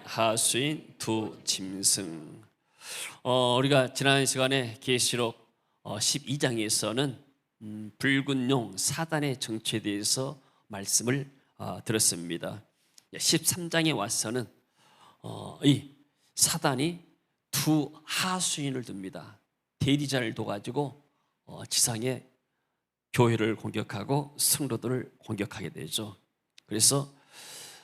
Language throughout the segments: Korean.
하수인 두 짐승. 우리가 지난 시간에 계시록 12장에서는 붉은 용 사단의 정체에 대해서 말씀을 들었습니다. 13장에 와서는 이 사단이 두 하수인을 둡니다. 대리자를 둬가지고 지상의 교회를 공격하고 성도들을 공격하게 되죠. 그래서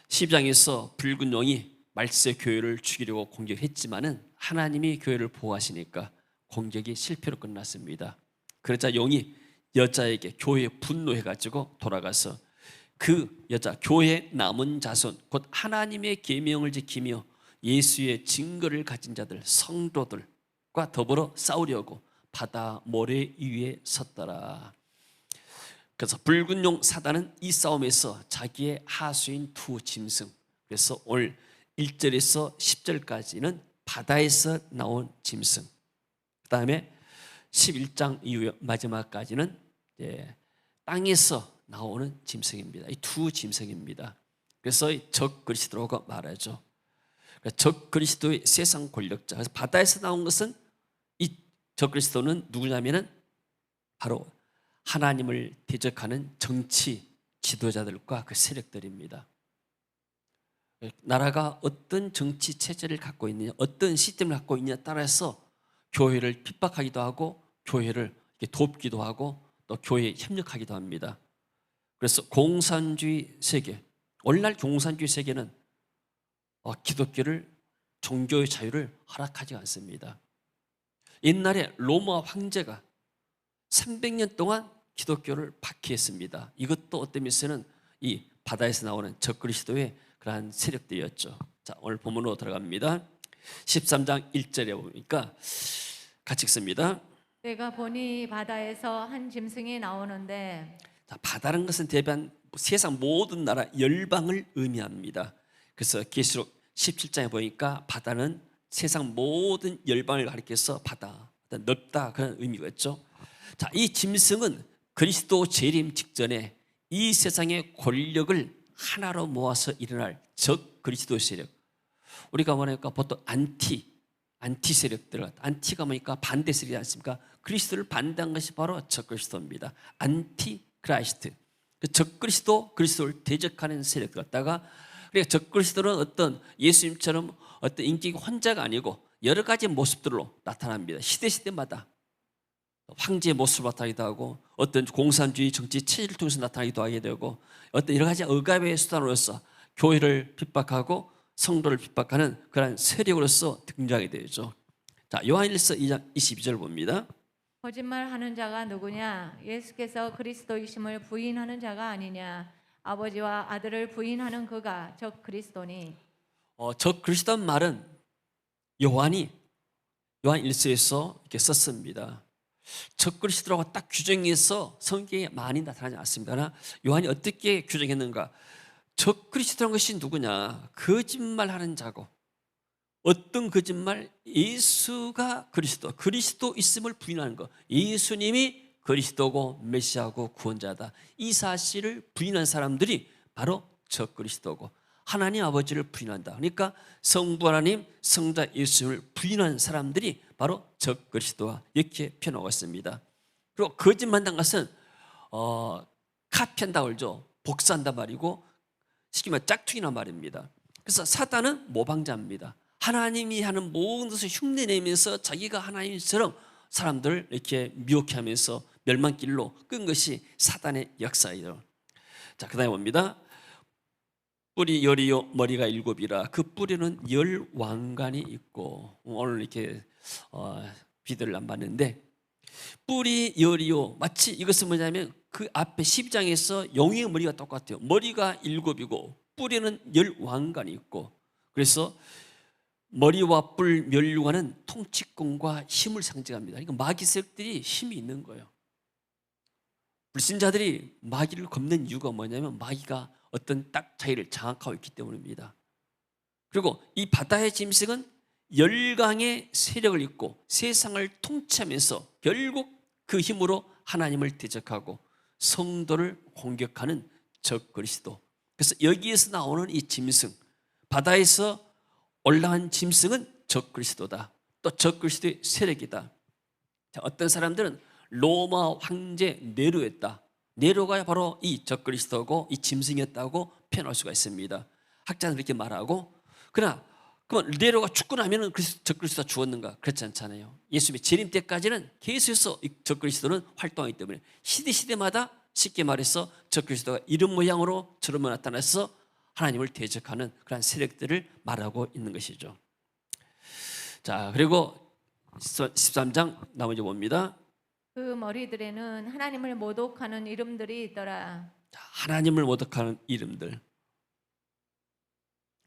12장에서 붉은 용이 말세 교회를 죽이려고 공격했지만은 하나님이 교회를 보호하시니까 공격이 실패로 끝났습니다. 그러자 용이 여자에게 교회에 분노해가지고 돌아가서 그 여자 교회의 남은 자손 곧 하나님의 계명을 지키며 예수의 증거를 가진 자들 성도들과 더불어 싸우려고 바다 모래 위에 섰더라. 그래서 붉은 용 사단은 이 싸움에서 자기의 하수인 두 짐승, 그래서 오늘 1절에서 10절까지는 바다에서 나온 짐승, 그 다음에 11장 이후 마지막까지는 땅에서 나오는 짐승입니다. 이 두 짐승입니다. 그래서 적 그리스도라고 말하죠. 적 그리스도의 세상 권력자. 그래서 바다에서 나온 것은 이 적 그리스도는 누구냐면은 바로 하나님을 대적하는 정치 지도자들과 그 세력들입니다. 나라가 어떤 정치 체제를 갖고 있느냐, 어떤 시스템을 갖고 있느냐에 따라서 교회를 핍박하기도 하고 교회를 돕기도 하고 또 교회에 협력하기도 합니다. 그래서 공산주의 세계, 오늘날 공산주의 세계는 기독교를, 종교의 자유를 허락하지 않습니다. 옛날에 로마 황제가 300년 동안 기독교를 박해했습니다. 이것도 어떤 면에서는 이 바다에서 나오는 적 그리스도의 그러한 세력들이었죠. 자, 오늘 본문으로 들어갑니다. 13장 1절에 보니까 같이 읽습니다. 내가 보니 바다에서 한 짐승이 나오는데, 자, 바다라는 것은 대변 세상 모든 나라 열방을 의미합니다. 그래서 계시록 17장에 보니까 바다는 세상 모든 열방을 가리켜서 바다, 넓다 그런 의미겠죠. 자, 이 짐승은 그리스도 재림 직전에 이 세상의 권력을 하나로 모아서 일어날 적 그리스도 세력. 우리가 뭐랄까 보통 안티 세력들, 안티가 뭐니까 반대 세력이지 않습니까? 그리스도를 반대한 것이 바로 적 그리스도입니다. 안티 크라이스트. 적 그리스도를 대적하는 세력 같다가, 그러니까 적 그리스도는 어떤 예수님처럼 어떤 인격이 혼자가 아니고 여러 가지 모습들로 나타납니다. 시대마다 황제의 모습을 나타나기도 하고 어떤 공산주의 정치 체제를 통해서 나타나기도 하게 되고 어떤 여러 가지 억압의 수단으로서 교회를 핍박하고 성도를 핍박하는 그런 세력으로서 등장하게 되죠. 자, 요한일서 2장 22절 봅니다. 거짓말하는 자가 누구냐? 예수께서 그리스도이심을 부인하는 자가 아니냐? 아버지와 아들을 부인하는 그가 적 그리스도니. 적 그리스도란 말은 요한 1서에서 이렇게 썼습니다. 적 그리스도라고 딱 규정해서 성경에 많이 나타나지 않습니다. 그러나 요한이 어떻게 규정했는가? 적 그리스도라는 것이 누구냐? 거짓말하는 자고, 어떤 거짓말? 예수가 그리스도 있음을 부인하는 것. 예수님이 그리스도고 메시아고 구원자다. 이 사실을 부인한 사람들이 바로 적 그리스도고 하나님 아버지를 부인한다. 그러니까 성부 하나님, 성자 예수를 부인한 사람들이 바로 적 그리스도와 이렇게 표현하고 있습니다. 그리고 거짓말한다는 것은 카피한다고 그러죠. 복사한단 말이고 쉽게 말해 짝퉁이란 말입니다. 그래서 사단은 모방자입니다. 하나님이 하는 모든 것을 흉내내면서 자기가 하나님처럼 사람들을 이렇게 미혹하면서 멸망길로 끈 것이 사단의 역사예요. 자, 그 다음에 봅니다. 뿌리 열이요 머리가 일곱이라. 그 뿌리는 열 왕관이 있고, 오늘 이렇게 비들을 안 봤는데 뿌리 열이요, 마치 이것은 뭐냐면 그 앞에 12장에서 용의 머리가 똑같아요. 머리가 일곱이고 뿌리는 열 왕관이 있고, 그래서 머리와 뿔 멸류관은 통치권과 힘을 상징합니다. 그러니까 마귀 세력들이 힘이 있는 거예요. 불신자들이 마귀를 겁는 이유가 뭐냐면 마귀가 어떤 딱 자기를 장악하고 있기 때문입니다. 그리고 이 바다의 짐승은 열강의 세력을 잇고 세상을 통치하면서 결국 그 힘으로 하나님을 대적하고 성도를 공격하는 적 그리스도. 그래서 여기에서 나오는 이 짐승, 바다에서 올라간 짐승은 적그리스도다. 또 적그리스도의 세력이다. 자, 어떤 사람들은 로마 황제 네로였다. 네로가 바로 이 적그리스도고 이 짐승이었다고 표현할 수가 있습니다. 학자는 이렇게 말하고, 그러나 그러면 네로가 죽고 나면은 적그리스도가 죽었는가? 그렇지 않잖아요. 예수님의 재림 때까지는 계속해서 이 적그리스도는 활동하기 때문에 시대마다 쉽게 말해서 적그리스도가 이런 모양으로 저런 모양으로 나타나서 하나님을 대적하는 그런 세력들을 말하고 있는 것이죠. 자, 그리고 13장 나머지 봅니다. 그 머리들에는 하나님을 모독하는 이름들이 있더라. 자, 하나님을 모독하는 이름들.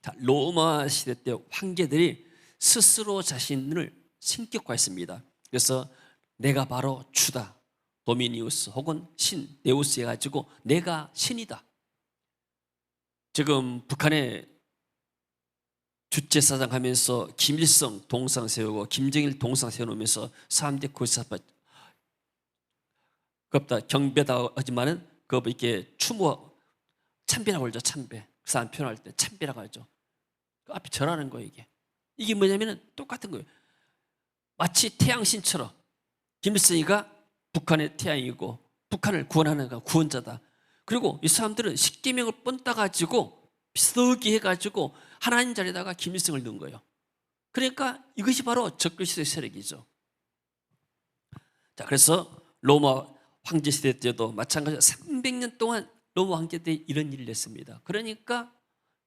자, 로마 시대 때 황제들이 스스로 자신을 신격화했습니다. 그래서 내가 바로 주다, 도미니우스 혹은 신, 네우스 해가지고 내가 신이다. 지금 북한에 주체사상 하면서 김일성 동상 세우고 김정일 동상 세워놓으면서 사람들이 그것을 그것보다 경배다 하지만은 그거 이렇게 추모 참배라고 하죠. 참배. 그 사람 표현할 때 참배라고 하죠. 그 앞에 절하는 거예요. 이게 뭐냐면은 똑같은 거예요. 마치 태양신처럼 김일성이가 북한의 태양이고 북한을 구원하는 구원자다. 그리고 이 사람들은 십계명을 뻔따 가지고 비슷하게 해가지고 하나님 자리에다가 김일성을 넣은 거예요. 그러니까 이것이 바로 적그리스도의 세력이죠. 자, 그래서 로마 황제 시대 때도 마찬가지로 300년 동안 로마 황제 때 이런 일을 했습니다. 그러니까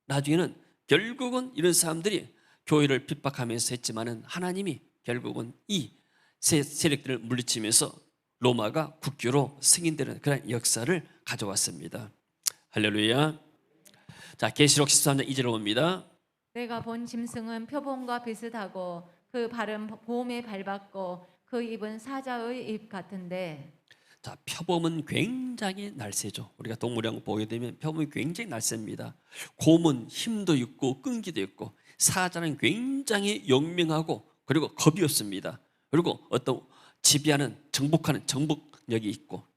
나중에는 결국은 이런 사람들이 교회를 핍박하면서 했지만은 하나님이 결국은 이 세력들을 물리치면서 로마가 국교로 승인되는 그런 역사를 가져왔습니다. 할렐루야. 자, 계시록 13장 2절을 봅니다. 내가 본 짐승은 표범과 비슷하고 그 발은 곰에 밟았고 그 입은 사자의 입 같은데. 자, 표범은 굉장히 날쌔죠. 우리가 동물원 보게 되면 표범이 굉장히 날쌔입니다. 곰은 힘도 있고 끈기도 있고, 사자는 굉장히 용맹하고 그리고 겁이 없습니다. 그리고 어떤 지배하는 정복하는 정복력이 있고,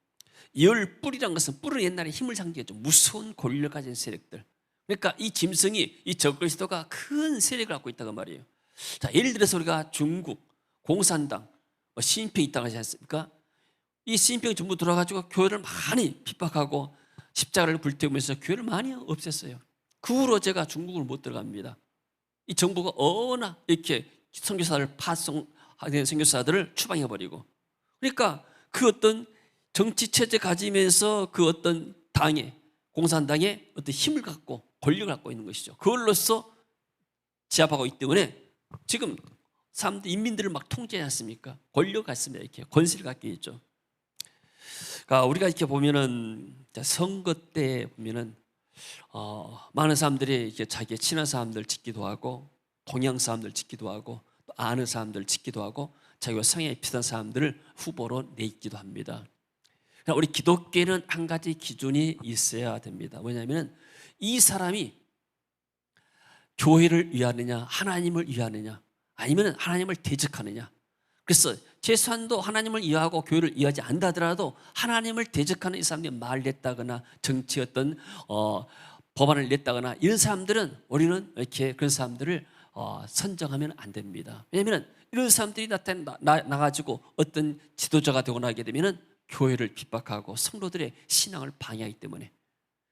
열 뿔이란 것은 뿔은 옛날에 힘을 상징했죠. 무서운 권력을 가진 세력들. 그러니까 이 짐승이 이 적그리스도가 큰 세력을 갖고 있다고 말이에요. 자, 예를 들어서 우리가 중국 공산당 시진핑 있다고 하지 않습니까? 이 시진핑이 전부 들어가지고 교회를 많이 핍박하고 십자가를 불태우면서 교회를 많이 없앴어요. 그 후로 제가 중국을 못 들어갑니다. 이 정부가 어나 이렇게 선교사를 파송하는 선교사들을 추방해버리고, 그러니까 그 어떤 정치 체제 가지면서 그 어떤 당에 공산당에 어떤 힘을 갖고 권력을 갖고 있는 것이죠. 그걸로써 제압하고 있기 때문에 지금 사람들 인민들을 막 통제하지 않습니까? 권력 같습니다. 이렇게 권세를 갖게 있죠. 그러니까 우리가 이렇게 보면은 선거 때 보면은 많은 사람들이 이렇게 자기의 친한 사람들 찍기도 하고, 동양 사람들 찍기도 하고, 또 아는 사람들 찍기도 하고, 자기와 성향이 비슷한 사람들을 후보로 내기도 합니다. 그러니까 우리 기독교는 한 가지 기준이 있어야 됩니다. 뭐냐면은 이 사람이 교회를 위하느냐, 하나님을 위하느냐, 아니면 하나님을 대적하느냐. 그래서 최소한도 하나님을 이해하고 교회를 이해하지 않다 하더라도 하나님을 대적하는 이 사람들이 말을 냈다거나 정치 어떤 법안을 냈다거나 이런 사람들은 우리는 이렇게 그런 사람들을 선정하면 안 됩니다. 왜냐하면 이런 사람들이 나가지고 어떤 지도자가 되고 나게 되면은 교회를 핍박하고 성도들의 신앙을 방해하기 때문에.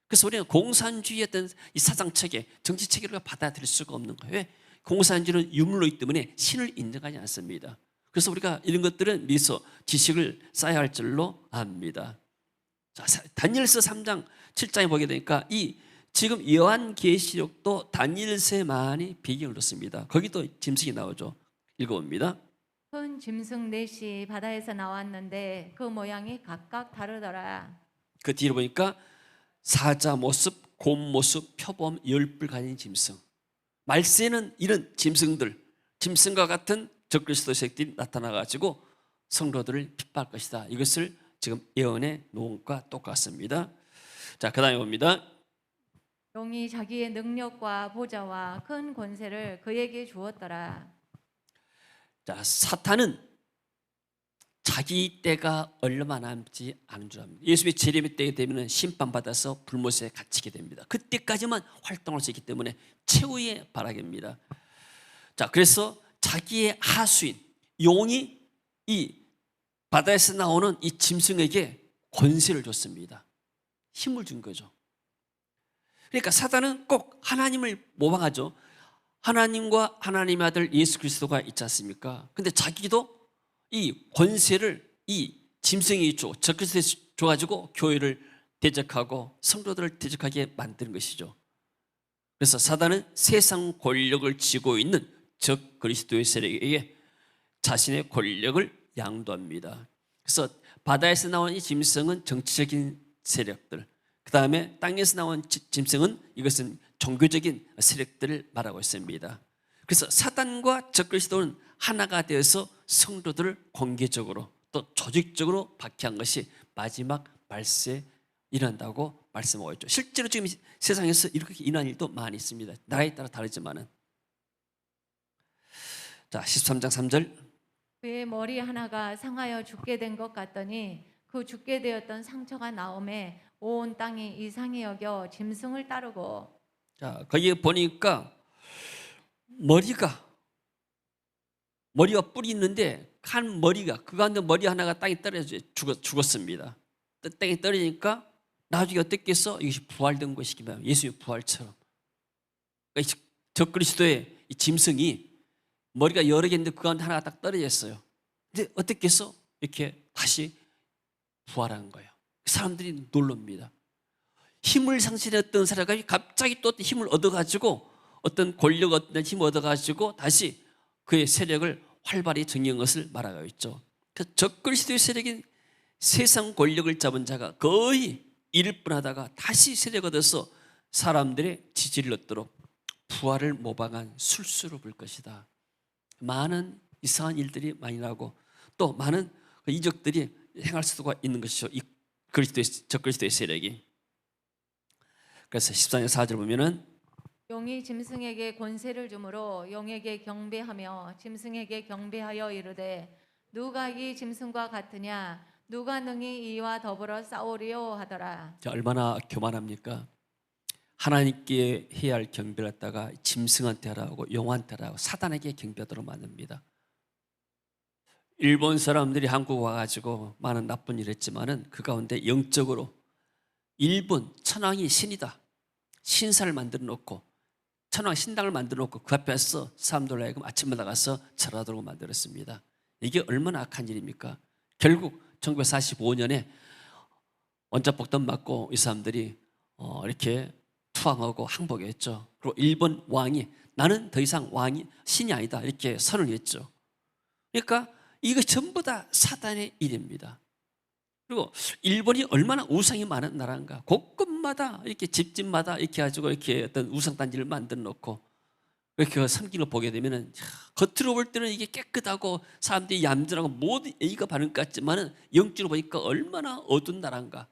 그래서 우리는 공산주의의 어떤 이 사상 체계, 정치 체계를 받아들일 수가 없는 거예요. 왜? 공산주의는 유물로이기 때문에 신을 인정하지 않습니다. 그래서 우리가 이런 것들은 미서 지식을 쌓아야 할 줄로 압니다. 자, 다니엘서 3장 7장에 보게 되니까 이 지금 요한계시록도 다니엘서에만이 배경을 넣습니다. 거기도 짐승이 나오죠. 읽어봅니다. 큰 짐승 넷이 바다에서 나왔는데 그 모양이 각각 다르더라. 그 뒤로 보니까 사자 모습, 곰 모습, 표범, 열뿔 가진 짐승. 말세는 이런 짐승들, 짐승과 같은 적그리스도 세력들이 나타나가지고 성도들을 핍박할 것이다. 이것을 지금 예언해 놓은 것과 똑같습니다. 자, 그 다음에 봅니다. 용이 자기의 능력과 보좌와 큰 권세를 그에게 주었더라. 자, 사탄은 자기 때가 얼마 남지 않은 줄 압니다. 예수의 재림의 때가 되면 심판받아서 불못에 갇히게 됩니다. 그때까지만 활동할 수 있기 때문에 최후의 발악입니다. 자, 그래서 자기의 하수인 용이 이 바다에서 나오는 이 짐승에게 권세를 줬습니다. 힘을 준 거죠. 그러니까 사단은 꼭 하나님을 모방하죠. 하나님과 하나님의 아들 예수 그리스도가 있지 않습니까? 근데 자기도 이 권세를 이 짐승이 적그리스도에 줘가지고 교회를 대적하고 성도들을 대적하게 만드는 것이죠. 그래서 사단은 세상 권력을 쥐고 있는 적그리스도의 세력에게 자신의 권력을 양도합니다. 그래서 바다에서 나온 이 짐승은 정치적인 세력들, 그 다음에 땅에서 나온 짐승은 이것은 종교적인 세력들을 말하고 있습니다. 그래서 사단과 적그리스도는 하나가 되어서 성도들을 공개적으로 또 조직적으로 박해한 것이 마지막 말세에 일어난다고 말씀하고 있죠. 실제로 지금 세상에서 이렇게 일어난 일도 많이 있습니다. 나라에 따라 다르지만은. 자, 13장 3절. 그의 머리 하나가 상하여 죽게 된 것 같더니 그 죽게 되었던 상처가 나오매 온 땅이 이상히 여겨 짐승을 따르고. 자, 거기에 보니까 머리가 뿔이 있는데 한 머리가 그 가운데 머리 하나가 땅에 떨어져 죽었습니다. 땅에 떨어지니까 나중에 어떻게 해서 이것이 부활된 것이기만 예수의 부활처럼. 그러니까 적그리스도의 이 짐승이 머리가 여러 개 있는데 그 가운데 하나가 딱 떨어졌어요. 근데 어떻게 해서 이렇게 다시 부활한 거예요. 사람들이 놀랍니다. 힘을 상실했던 사람이 갑자기 또 힘을 얻어가지고 어떤 권력, 어떤 힘을 얻어가지고 다시 그의 세력을 활발히 정리한 것을 말하고 있죠. 그 적그리스도의 세력인 세상 권력을 잡은 자가 거의 일을 뻔하다가 다시 세력 얻어서 사람들의 지지를 얻도록 부활을 모방한 술수로 볼 것이다. 많은 이상한 일들이 많이 나고 또 많은 이적들이 행할 수가 있는 것이죠. 이 적그리스도의 세력이. 그래서 14절 4절 보면은 용이 짐승에게 권세를 주므로 용에게 경배하며 짐승에게 경배하여 이르되 누가 이 짐승과 같으냐 누가 능히 이와 더불어 싸우리요 하더라. 자, 얼마나 교만합니까? 하나님께 해야 할 경배를 갖다가 짐승한테 하라고 용한테 하라고 사단에게 경배하도록 만듭니다. 일본 사람들이 한국 와가지고 많은 나쁜 일을 했지만은 그 가운데 영적으로 일본 천황이 신이다, 신사를 만들어 놓고 천황 신당을 만들어 놓고 그 앞에서 사람들 하여금 아침마다 가서 절하도록 만들었습니다. 이게 얼마나 악한 일입니까? 결국 1945년에 원자폭탄 맞고 이 사람들이 이렇게 투항하고 항복했죠. 그리고 일본 왕이 나는 더 이상 왕이 신이 아니다 이렇게 선언을 했죠. 그러니까 이거 전부 다 사단의 일입니다. 그리고 일본이 얼마나 우상이 많은 나라인가. 곳곳마다 이렇게 집집마다 이렇게 가지고 이렇게 어떤 우상단지를 만들어 놓고 이렇게 섬기는 걸 보게 되면은 겉으로 볼 때는 이게 깨끗하고 사람들이 얌전하고 모든 예의가 바른 것 같지만은 영적으로 보니까 얼마나 어두운 나라인가.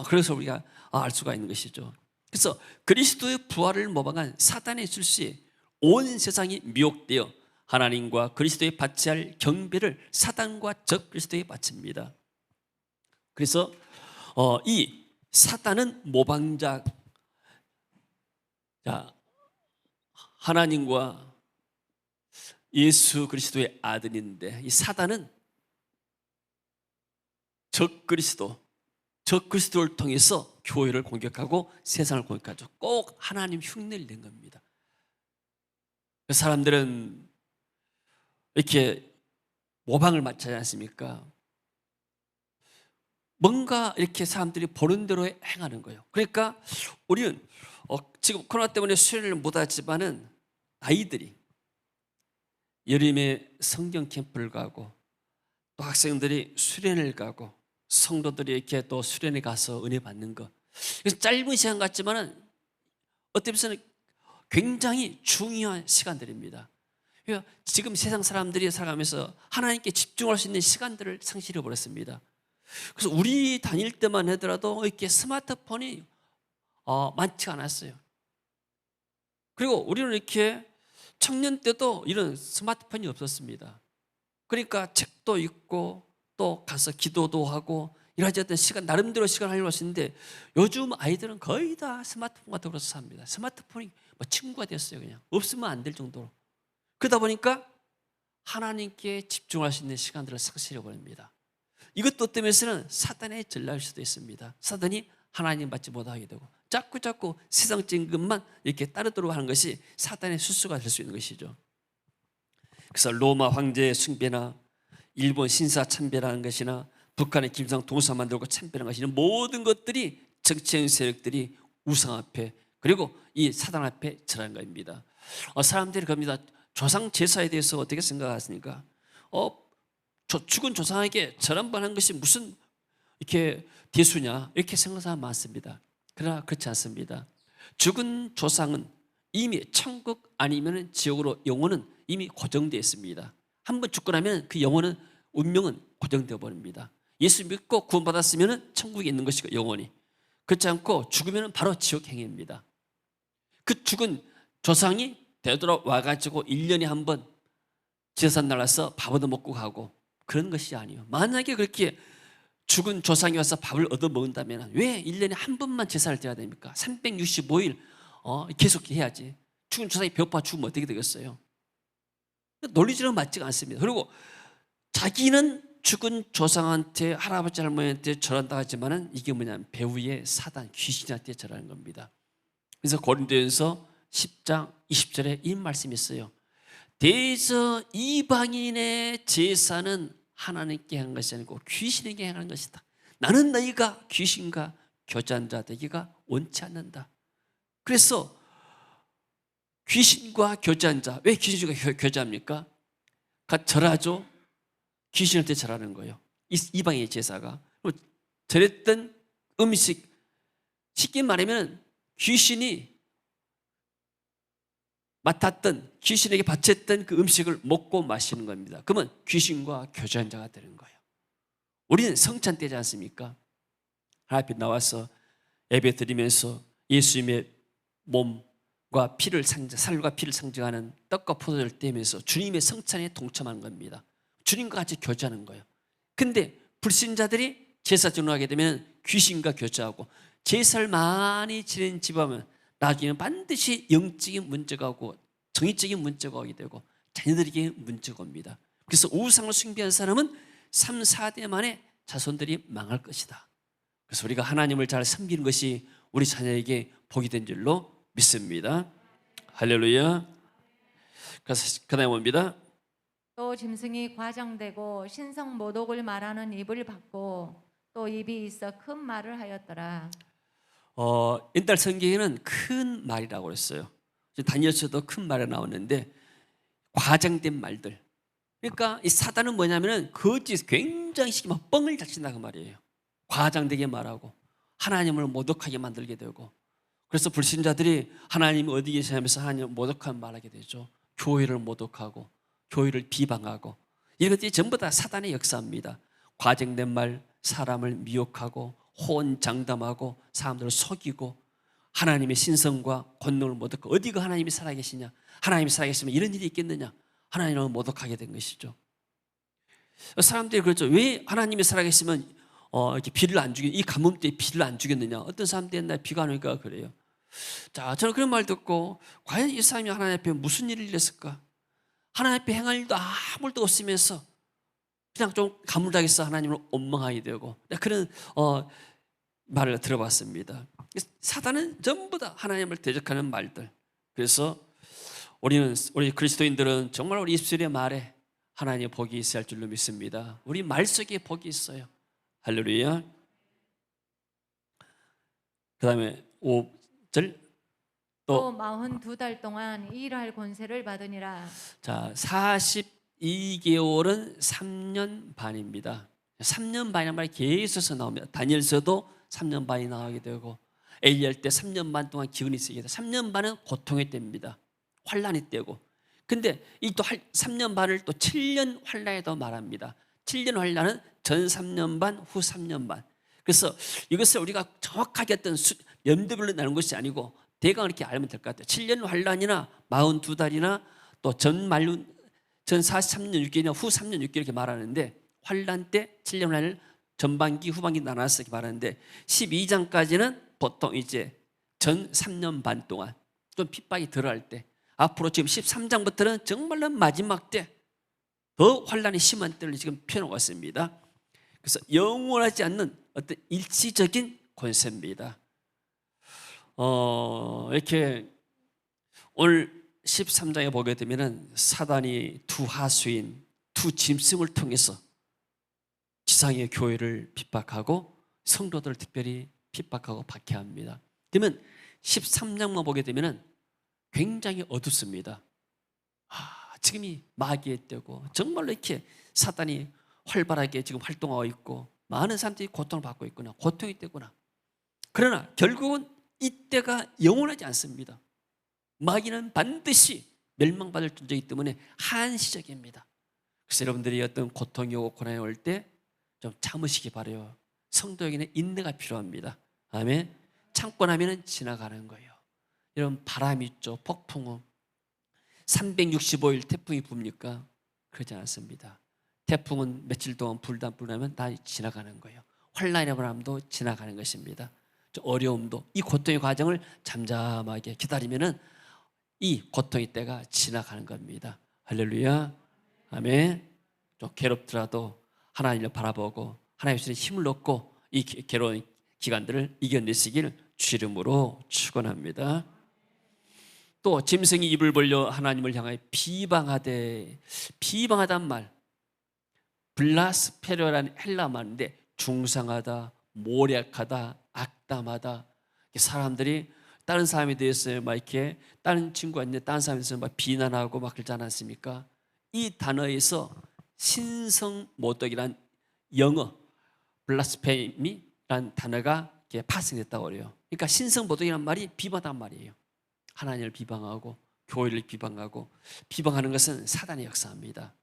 그래서 우리가 알 수가 있는 것이죠. 그래서 그리스도의 부활을 모방한 사단의 술수에 온 세상이 미혹되어 하나님과 그리스도에 바치 할 경배를 사단과 적 그리스도에 바칩니다. 그래서 이 사단은 모방자, 자, 하나님과 예수 그리스도의 아들인데 이 사단은 적 그리스도를 통해서 교회를 공격하고 세상을 공격하죠. 꼭 하나님 흉내를 낸 겁니다. 그 사람들은 이렇게 모방을 맞지 않습니까? 뭔가 이렇게 사람들이 보는 대로 행하는 거예요. 그러니까 우리는 지금 코로나 때문에 수련을 못하지만은 아이들이 여름에 성경 캠프를 가고 또 학생들이 수련을 가고 성도들이 이렇게 또 수련에 가서 은혜 받는 것. 그래서 짧은 시간 같지만은 어떤 면에서는 굉장히 중요한 시간들입니다. 그러니까 지금 세상 사람들이 살아가면서 하나님께 집중할 수 있는 시간들을 상실해 버렸습니다. 그래서 우리 다닐 때만 하더라도 이렇게 스마트폰이 많지 않았어요. 그리고 우리는 이렇게 청년 때도 이런 스마트폰이 없었습니다. 그러니까 책도 읽고 또 가서 기도도 하고 이러지 어떤 시간 나름대로 시간을 하려고 했는데 요즘 아이들은 거의 다 스마트폰과 더불어서 삽니다. 스마트폰이 뭐 친구가 됐어요. 그냥 없으면 안 될 정도로. 그러다 보니까 하나님께 집중할 수 있는 시간들을 상실해 버립니다. 이것도 때문에서는 사단의 전략일 수도 있습니다. 사단이 하나님 받지 못하게 되고 자꾸 세상적인 것만 이렇게 따르도록 하는 것이 사단의 수수가 될 수 있는 것이죠. 그래서 로마 황제의 숭배나 일본 신사 참배라는 것이나 북한의 김일성 동상 만들고 참배라는 것이나 모든 것들이 정치적 세력들이 우상 앞에 그리고 이 사단 앞에 절하는 것입니다. 사람들이 겁니다. 조상 제사에 대해서 어떻게 생각하십니까? 죽은 조상에게 절 한번 한 것이 무슨 이렇게 대수냐 이렇게 생각하는 사람 많습니다. 그러나 그렇지 않습니다. 죽은 조상은 이미 천국 아니면 지옥으로 영혼은 이미 고정되어 있습니다. 한번 죽고 나면 그 영혼은 운명은 고정되어 버립니다. 예수 믿고 구원받았으면 천국에 있는 것이고 영혼이 그렇지 않고 죽으면 바로 지옥 행입니다. 그 죽은 조상이 되돌아와가지고 1년에 한 번 제사 날라서 밥 얻어 먹고 가고 그런 것이 아니에요. 만약에 그렇게 죽은 조상이 와서 밥을 얻어 먹는다면 왜 1년에 한 번만 제사를 드려야 됩니까? 365일 계속 해야지. 죽은 조상이 배고파 죽으면 어떻게 되겠어요? 논리적으로 맞지가 않습니다. 그리고 자기는 죽은 조상한테 할아버지 할머니한테 절한다 하지만은 이게 뭐냐면 배후의 사단 귀신한테 절하는 겁니다. 그래서 고린도전서 10장 20절에 이 말씀이 있어요. 대저 이방인의 제사는 하나님께 행한 것이 아니고 귀신에게 행하는 것이다. 나는 너희가 귀신과 교제한 자 되기가 원치 않는다. 그래서 귀신과 교제한 자, 왜 귀신과 교제합니까? 절하죠. 귀신한테 절하는 거예요. 이방의 제사가. 절했던 음식, 쉽게 말하면 귀신이 맡았던, 귀신에게 바쳤던 그 음식을 먹고 마시는 겁니다. 그러면 귀신과 교제한 자가 되는 거예요. 우리는 성찬 때지 않습니까? 하나님 앞에 나와서 예배 드리면서 예수님의 몸과 피를 살과 피를 상징하는 떡과 포도주를 떼면서 주님의 성찬에 동참하는 겁니다. 주님과 같이 교제하는 거예요. 근데 불신자들이 제사 전후하게 되면 귀신과 교제하고 제사를 많이 지낸 집하면 나중에는 반드시 영적인 문제가 오고 정의적인 문제가 오게 되고 자녀들에게 문제가 옵니다. 그래서 우상을 숭배한 사람은 3, 4대 만에 자손들이 망할 것이다. 그래서 우리가 하나님을 잘 섬기는 것이 우리 자녀에게 복이 된 줄로 믿습니다. 할렐루야. 그래서 그 다음에 봅니다. 또 짐승이 과장되고 신성 모독을 말하는 입을 받고 또 입이 있어 큰 말을 하였더라. 옛날 성경에는 큰 말이라고 그랬어요. 다니엘서도 큰 말이 나오는데 과장된 말들. 그러니까 이 사단은 뭐냐면은 거짓 굉장히 심한 뻥을 잘 친다 그 말이에요. 과장되게 말하고 하나님을 모독하게 만들게 되고 그래서 불신자들이 하나님이 어디 계시냐면서 하나님을 모독한 말하게 되죠. 교회를 모독하고 교회를 비방하고 이런 것들이 전부 다 사단의 역사입니다. 과장된 말, 사람을 미혹하고 호언장담하고 사람들을 속이고 하나님의 신성과 권능을 모독하고 어디가 하나님이 살아계시냐, 하나님이 살아계시면 이런 일이 있겠느냐, 하나님을 모독하게 된 것이죠. 사람들이 그렇죠. 왜 하나님이 살아계시면 이렇게 비를 안 죽여, 이 가뭄 때 비를 안 죽였느냐. 어떤 사람들 옛날에 비가 안 오니까 그래요. 자, 저는 그런 말 듣고 과연 이 사람이 하나님 앞에 무슨 일을 일했을까? 하나님 앞에 행할 일도 아무것도 없으면서 그냥 좀 가물다해서 하나님을 원망하게 되고 그런 말을 들어봤습니다. 사단은 전부 다 하나님을 대적하는 말들. 그래서 우리 그리스도인들은 정말 우리 입술의 말에 하나님의 복이 있어야 할 줄로 믿습니다. 우리 말 속에 복이 있어요. 할렐루야. 그 다음에 5절 또 42달 동안 일할 권세를 받으니라. 자, 42개월은 3년 반입니다. 3년 반이란 말이 계속해서 나옵니다. 다니엘서도 3년 반이 나오게 되고 엘리야 때 3년 반 동안 기근이 세게 돼. 3년 반은 고통의 때입니다. 환란의 때고. 근데 이 또 3년 반을 또 7년 환란에도 말합니다. 7년 환란은 전 3년 반, 후 3년 반. 그래서 이것을 우리가 정확하게 어떤 연도별로 나눈 것이 아니고 대강 이렇게 알면 될 것 같아요. 7년 환란이나 42달이나 또 전 43년 6개월이나 후 3년 6개월 이렇게 말하는데 환란 때 7년 환란을 전반기 후반기 나눠서 이렇게 말하는데 12장까지는 보통 이제 전 3년 반 동안 좀 핍박이 들어갈 때 앞으로 지금 13장부터는 정말로 마지막 때 더 환란이 심한 때를 지금 펴놓고 있습니다. 그래서 영원하지 않는 어떤 일시적인 권세입니다. 이렇게 오늘 13장에 보게 되면은 사단이 두 하수인, 두 짐승을 통해서 지상의 교회를 핍박하고 성도들을 특별히 핍박하고 박해합니다. 그러면 13장만 보게 되면은 굉장히 어둡습니다. 지금이 마귀의 때고 정말로 이렇게 사단이 활발하게 지금 활동하고 있고 많은 사람들이 고통을 받고 있구나, 고통이 때구나. 그러나 결국은 이때가 영원하지 않습니다. 마귀는 반드시 멸망받을 존재이기 때문에 한시적입니다. 그래서 여러분들이 어떤 고통이 오고 고난이 올 때 좀 참으시기 바라요. 성도에게는 인내가 필요합니다. 아멘. 참고 나면 지나가는 거예요. 이런 바람이 있죠. 폭풍우. 365일 태풍이 붑니까? 그러지 않습니다. 태풍은 며칠 동안 불다 불나면 다 지나가는 거예요. 환란이라는 바람도 지나가는 것입니다. 어려움도 이 고통의 과정을 잠잠하게 기다리면은 이 고통의 때가 지나가는 겁니다. 할렐루야. 아멘. 좀 괴롭더라도 하나님을 바라보고 하나님 주시는 힘을 얻고 이 괴로운 기간들을 이겨내시길 주 이름으로 축원합니다. 또 짐승이 입을 벌려 하나님을 향하여 비방하다는 말, 블라스페르라는 헬라 말인데 중상하다, 모략하다, 악담하다. 사람들이 다른 사람에 대해서 막 이렇게 다른 친구가 있는데 다른 사람에 대해서 막 비난하고 막 그러지 않았습니까? 이 단어에서 신성모독이란 영어 블라스페미라는 단어가 파생됐다고 그래요. 그러니까 신성모독이란 말이 비방하다는 말이에요. 하나님을 비방하고 교회를 비방하고, 비방하는 것은 사단의 역사입니다.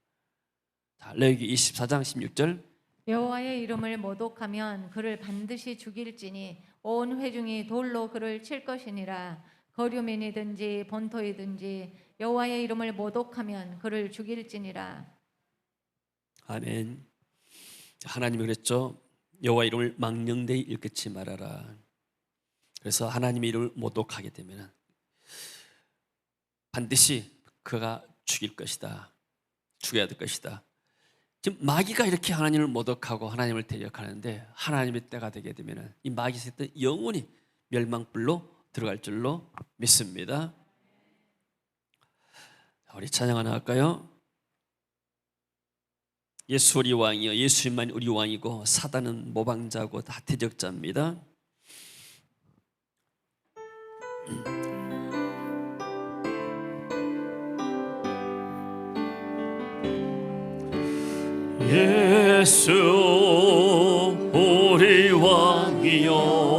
자, 레위기 24장 16절. 여호와의 이름을 모독하면 그를 반드시 죽일지니 온 회중이 돌로 그를 칠 것이니라. 거류민이든지 본토이든지 여호와의 이름을 모독하면 그를 죽일지니라. 아멘. 하나님이 그랬죠. 여호와 이름을 망령되이 일컫지 말아라. 그래서 하나님의 이름을 모독하게 되면 반드시 그가 죽일 것이다. 죽여야 될 것이다. 지금 마귀가 이렇게 하나님을 모독하고 하나님을 대적하는데 하나님의 때가 되게 되면 이 마귀의 새는 영원히 멸망불로 들어갈 줄로 믿습니다. 우리 찬양 하나 할까요? 예수 우리 왕이요, 예수님만 우리 왕이고 사단은 모방자고 다 대적자입니다. 예수 우리 왕이요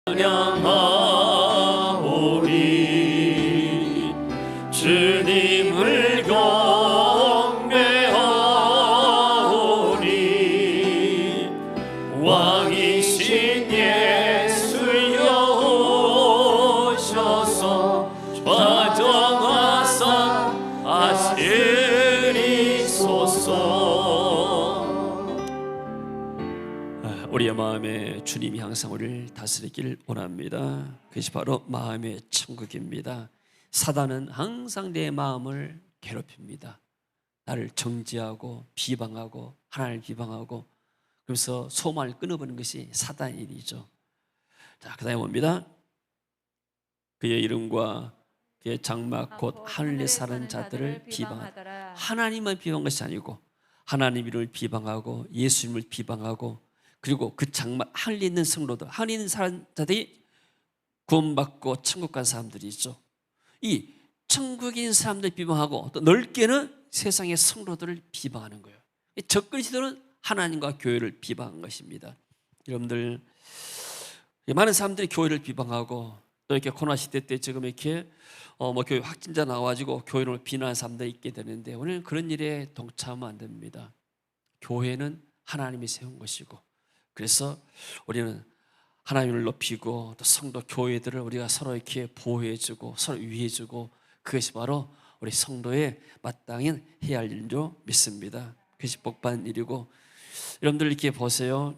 찬양하오리 주님을 경배하오리 왕이신 예수여 오셔서 좌정하사 하시리소서. 우리의 마음에 주님이 항상 우리를 다스리길 원합니다. 그것이 바로 마음의 천국입니다. 사단은 항상 내 마음을 괴롭힙니다. 나를 정죄하고 비방하고 하나님을 비방하고, 그래서 소망을 끊어버리는 것이 사단의 일이죠. 자, 그 다음에 봅니다. 그의 이름과 그의 장막 곧 하늘에 사는 자들을 비방하더라. 하나님만 비방한 것이 아니고 하나님 이름을 비방하고 예수님을 비방하고 그리고 그 장막 하늘에 있는 성도들, 하늘에 있는 사람들이 구원받고 천국 간 사람들이 있죠. 이 천국에 있는 사람들 비방하고 또 넓게는 세상의 성도들을 비방하는 거예요. 접근 시도는 하나님과 교회를 비방한 것입니다. 여러분들, 많은 사람들이 교회를 비방하고 또 이렇게 코로나 시대 때 지금 이렇게 교회 확진자 나와가지고 교회를 비난하는 사람들이 있게 되는데, 우리는 그런 일에 동참하면 안 됩니다. 교회는 하나님이 세운 것이고, 그래서 우리는 하나님을 높이고 또 성도 교회들을 우리가 서로 이렇게 보호해주고 서로 위해주고, 그것이 바로 우리 성도의 마땅히 해야 할 일로 믿습니다. 그것이 복받은 일이고, 여러분들 이렇게 보세요.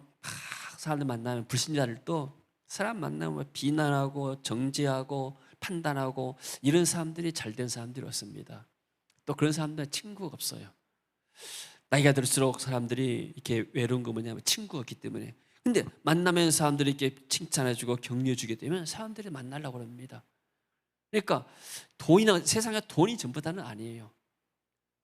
사람들 만나면, 불신자들도 사람 만나면 비난하고 정죄하고 판단하고 이런 사람들이 잘된 사람들이 없습니다. 또 그런 사람들은 친구가 없어요. 나이가 들수록 사람들이 이렇게 외로운 거 뭐냐면 친구가 없기 때문에. 근데 만나면 사람들이 이렇게 칭찬해주고 격려해주게 되면 사람들이 만나려고 합니다. 그러니까 돈이나 세상에 돈이 전부다는 아니에요.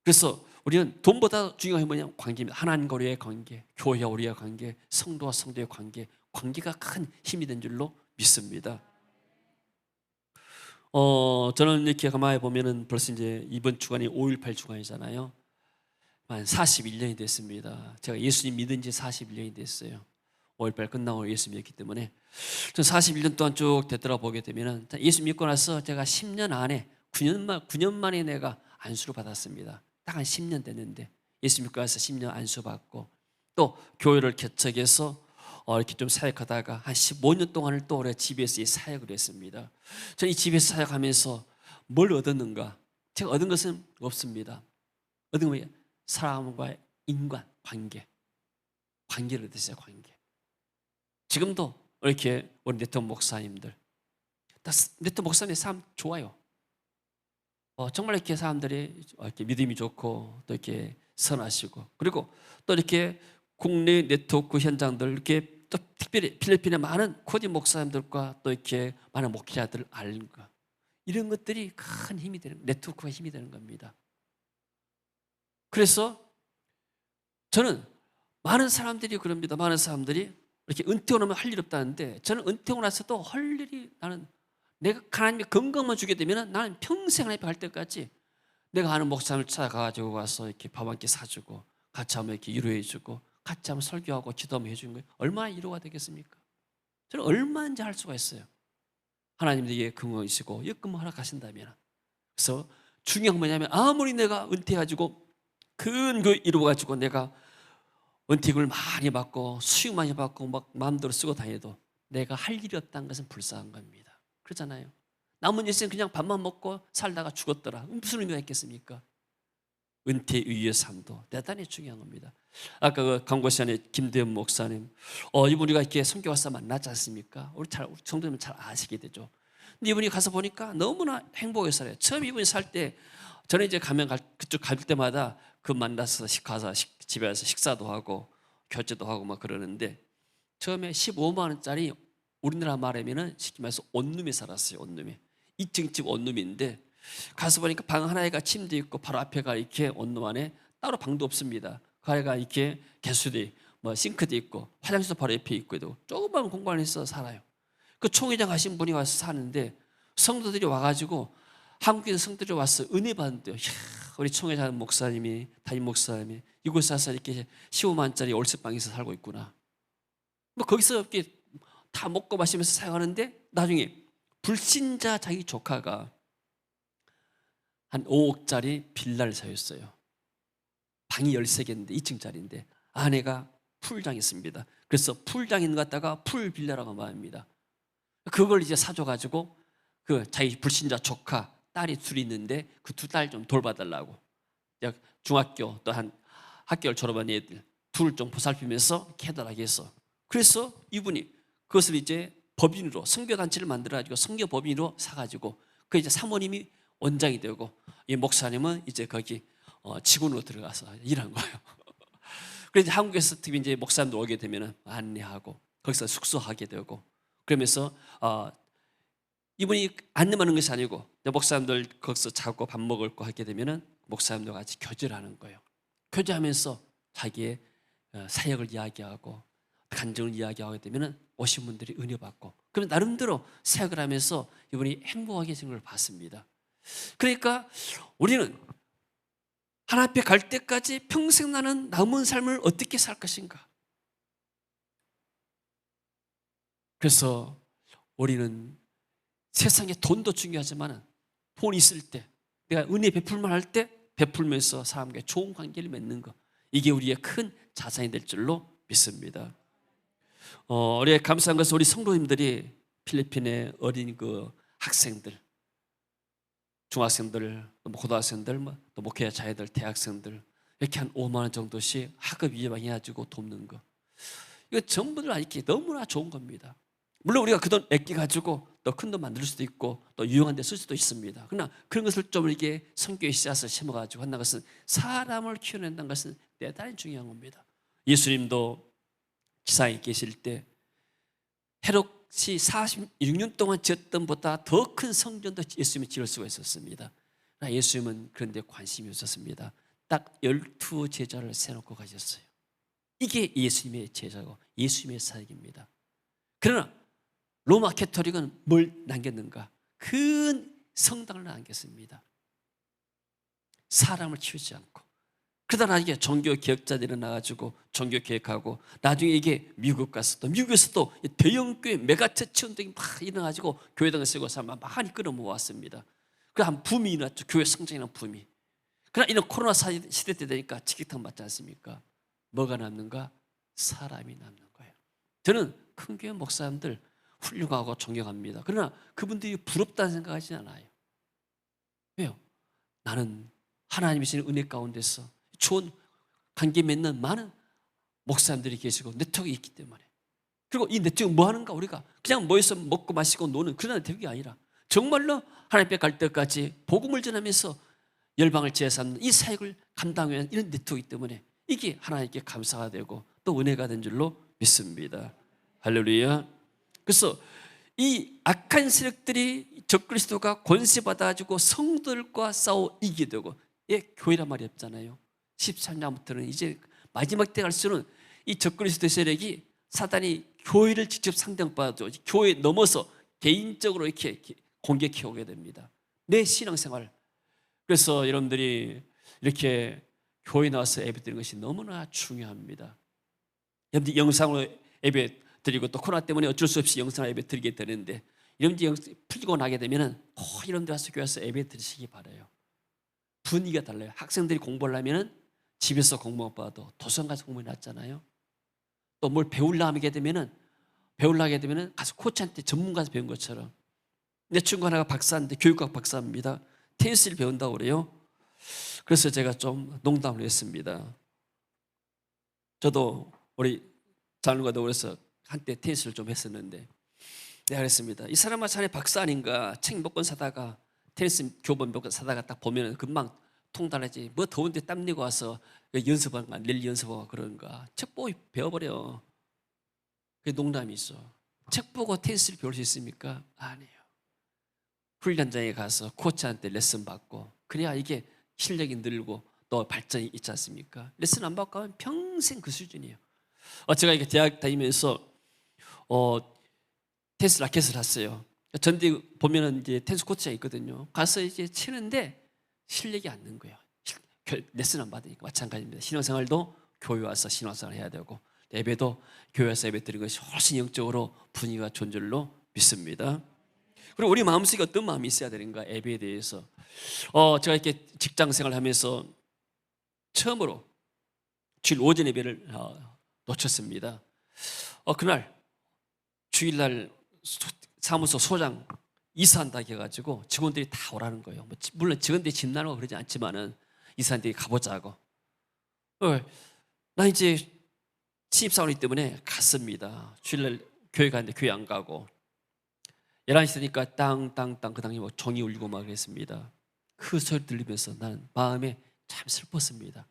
그래서 우리는 돈보다 중요한 게 뭐냐면 관계입니다. 하나님과 우리의 관계, 교회와 우리의 관계, 성도와 성도의 관계, 관계가 큰 힘이 된 줄로 믿습니다. 저는 이렇게 가만히 보면은 벌써 이제 이번 주간이 5.18 주간이잖아요. 한 41년이 됐습니다. 제가 예수님 믿은 지 41년이 됐어요. 5.18 끝나고 예수 믿었기 때문에. 전 41년 동안 쭉 되돌아보게 되면은, 예수 믿고 나서 제가 10년 안에 9년 만에 내가 안수를 받았습니다. 딱 한 10년 됐는데, 예수 믿고 나서 10년 안수 받고, 또 교회를 개척해서 이렇게 좀 사역하다가 한 15년 동안을 또 우리가 집에서 이 사역을 했습니다. 저는 이 집에서 사역하면서 뭘 얻었는가? 제가 얻은 것은 없습니다. 얻은 건 사람과의 인간, 관계를 얻었어요. 관계. 지금도 이렇게 우리 네트워크 목사님들, 네트워크 목사님 사람 좋아요. 정말 이렇게 사람들이 이렇게 믿음이 좋고 또 이렇게 선하시고, 그리고 또 이렇게 국내 네트워크 현장들, 이렇게 또 특별히 필리핀의 많은 코디 목사님들과 또 이렇게 많은 목회자들을 아는 것, 이런 것들이 큰 힘이 되는, 네트워크가 힘이 되는 겁니다. 그래서 저는 많은 사람들이 그럽니다. 많은 사람들이 이렇게 은퇴하고 나면 할 일 없다는데, 저는 은퇴하고 나서도 할 일이, 나는 내가 하나님의 건강만 주게 되면 나는 평생 하나님 갈 때까지 내가 아는 목사님을 찾아가지고 와서 이렇게 밥 한 끼 사주고 같이 한번 이렇게 위로해주고 같이 한번 설교하고 기도하면 해주는 거예요. 얼마나 위로가 되겠습니까? 저는 얼마든지 할 수가 있어요. 하나님에게 근거이시고 역금 허락하신다면. 그래서 중요한 건 뭐냐면, 아무리 내가 은퇴해가지고 큰 거 이루어가지고 내가 은퇴금을 많이 받고 수익 많이 받고 막 마음대로 쓰고 다녀도 내가 할 일이 없다는 것은 불쌍한 겁니다. 그렇잖아요. 남은 인생 그냥 밥만 먹고 살다가 죽었더라, 무슨 의미가 있겠습니까? 은퇴 이후의 삶도 대단히 중요한 겁니다. 아까 그 광고 시간에 김대현 목사님, 이분이가 이렇게 선교와서 만났지 않습니까? 우리 성도님은 잘 아시게 되죠. 근데 이분이 가서 보니까 너무나 행복하게 살아요. 처음 이분이 살 때, 저는 이제 그쪽 갈 때마다 그 만나서 가서 집에 와서 식사도 하고 결제도 하고 막 그러는데, 처음에 15만 원짜리, 우리나라 말하면은 쉽게 말해서 온룸에 살았어요. 온룸에 2층 집 온룸인데, 가서 보니까 방 하나에가 침대 있고 바로 앞에가 이렇게 온룸 안에 따로 방도 없습니다. 그 안에가 이렇게 개수대, 싱크대 있고 화장실도 바로 옆에 있고, 조그만 공간에서 살아요. 그 총회장 하신 분이 와서 사는데, 성도들이 와가지고, 한국인 성도들이 와서 은혜 받는데요. 우리 총회장 목사님이, 담임 목사님이 이곳에 와서 이렇게 15만 원짜리 월세방에서 살고 있구나. 거기서 이렇게 다 먹고 마시면서 사용하는데, 나중에 불신자 자기 조카가 한 5억짜리 빌라를 사였어요. 방이 13개인데 2층짜리인데 아내가 풀장이 있습니다. 그래서 풀장 있는 것 갖다가 풀빌라라고 말합니다. 그걸 이제 사줘가지고 그 자기 불신자 조카 딸이 둘이 있는데 그 두 딸 좀 돌봐달라고, 중학교 또 한 학교를 졸업한 애들 둘을 좀 보살피면서 이렇게 해달라고 해서, 그래서 이분이 그것을 이제 법인으로 선교단체를 만들어가지고 선교법인으로 사가지고, 그 이제 사모님이 원장이 되고 이 목사님은 이제 거기 직원으로 들어가서 일한 거예요. 그래서 한국에서 특히 이제 목사님들 오게 되면 안내하고 거기서 숙소하게 되고, 그러면서 이분이 안내만 하는 것이 아니고 목사님들 거기서 자고 밥 먹을 거 하게 되면은 목사님들과 같이 교제를 하는 거예요. 교제하면서 자기의 사역을 이야기하고 간증을 이야기하게 되면 오신 분들이 은혜 받고, 그러면 나름대로 사역을 하면서 이분이 행복하게 되는 걸 봤습니다. 그러니까 우리는 하나님 앞에 갈 때까지 평생 나는 남은 삶을 어떻게 살 것인가. 그래서 우리는 세상에 돈도 중요하지만 돈 있을 때 내가 은혜 베풀만 할 때 베풀면서 사람과 좋은 관계를 맺는 것, 이게 우리의 큰 자산이 될 줄로 믿습니다. 우리의 감사한 것은 우리 성도님들이 필리핀의 어린 그 학생들, 중학생들, 고등학생들, 또 목회자 자녀들, 대학생들 이렇게 한 5만 원 정도씩 학급 이완해가지고 돕는 거, 이거 전부들 알기 너무나 좋은 겁니다. 물론 우리가 그 돈 아껴가지고 더 큰 돈 만들 수도 있고 또 유용한 데 쓸 수도 있습니다. 그러나 그런 것을 좀 이렇게 성교에 씨앗을 심어가지고 한다는 것은, 사람을 키워낸다는 것은 대단히 중요한 겁니다. 예수님도 지상에 계실 때 헤롯이 46년 동안 지었던 보다 더 큰 성전도 예수님이 지을 수가 있었습니다. 그러나 예수님은 그런 데 관심이 없었습니다. 딱 12 제자를 세놓고 가셨어요. 이게 예수님의 제자고 예수님의 사역입니다. 그러나 로마 캐토릭은 뭘 남겼는가? 큰 성당을 남겼습니다. 사람을 키우지 않고. 그러다 나중에 종교개혁자들이 일어나가지고 종교개혁하고, 나중에 이게 미국 가서 또 미국에서 또 대형교회 메가처치 운동이 막 일어나가지고 교회당을 세고 사람 많이 끌어모았습니다. 그래서 한 붐이 일어났죠. 교회 성장이라는 붐이. 그러나 이런 코로나 시대 때 되니까 직격탄 맞지 않습니까? 뭐가 남는가? 사람이 남는 거예요. 저는 큰 교회 목사님들 훌륭하고 존경합니다. 그러나 그분들이 부럽다는 생각하지 않아요. 왜요? 나는 하나님이 주신 은혜 가운데서 좋은 관계 맺는 많은 목사님들이 계시고 네트워크가 있기 때문에, 그리고 이 네트워크 뭐 하는가? 우리가 그냥 모여서 먹고 마시고 노는 그런 네트워크가 아니라 정말로 하나님 앞에 갈 때까지 복음을 전하면서 열방을 제삼는 이 사역을 감당하는 이런 네트워크이기 때문에 이게 하나님께 감사가 되고 또 은혜가 된 줄로 믿습니다. 할렐루야. 그래서 이 악한 세력들이 적그리스도가 권세받아가지고 성도들과 싸워 이기게 되고, 교회란 말이 없잖아요. 13장부터는 이제 마지막 때 갈수록 이 적그리스도 세력이, 사단이 교회를 직접 상대받아도 교회 넘어서 개인적으로 이렇게 공격해 오게 됩니다. 내 신앙생활. 그래서 여러분들이 이렇게 교회 나와서 예배 드리는 것이 너무나 중요합니다. 여러분들 영상으로 예배 드리고 또 코로나 때문에 어쩔 수 없이 영상 예배 드리게 되는데, 여러분들이 풀리고 나게 되면 꼭 이런 데 와서 교회 와서 예배 드리시기 바라요. 분위기가 달라요. 학생들이 공부를 하면 집에서 공부 못 봐도 도서관 가서 공부해 놨잖아요. 또 뭘 배우려고 하게 되면 가서 코치한테 전문가에서 배운 것처럼. 내 친구 하나가 박사인데, 교육학 박사입니다. 테니스를 배운다고 그래요. 그래서 제가 좀 농담을 했습니다. 저도 우리 자녀과도 그래서 한때 테니스를 좀 했었는데, 내가 그랬습니다. 이 사람아, 자네 박사 아닌가? 책 몇 권 사다가 테니스 교본 몇 권 사다가 딱 보면 금방 통달하지. 뭐 더운데 땀 내고 와서 연습하는 거, 랠리 연습하고 그런가? 책 보고 배워버려. 그게 농담이 있어. 책 보고 테니스를 배울 수 있습니까? 아니에요. 훈련장에 가서 코치한테 레슨 받고, 그래야 이게 실력이 늘고 또 발전이 있지 않습니까? 레슨 안 받고 하면 평생 그 수준이에요. 제가 이게 대학 다니면서 테니스 라켓을 샀어요. 전대 보면은 이제 테니스 코치가 있거든요. 가서 이제 치는데 실력이 안 는 거예요. 레슨 안 받으니까. 마찬가지입니다. 신앙생활도 교회 와서 신앙생활 해야 되고, 예배도 교회 와서 예배 드리는 것이 훨씬 영적으로 분위기가 좋은 줄로 믿습니다. 그리고 우리 마음속에 어떤 마음이 있어야 되는가? 예배에 대해서. 제가 이렇게 직장 생활하면서 처음으로 주일 오전 예배를 놓쳤습니다. 그날 주일날 사무소 소장 이사한다고 해가지고 직원들이 다 오라는 거예요. 물론 직원들이 진나라고 그러지 않지만은 이사한테 가보자고. 나 이제 신입사원이기 때문에 갔습니다. 주일날 교회 가는데 교회 안 가고, 11시 되니까 땅땅땅 그 당시 뭐 종이 울리고 막 그랬습니다. 그 소리 들리면서 나는 마음에 참 슬펐습니다.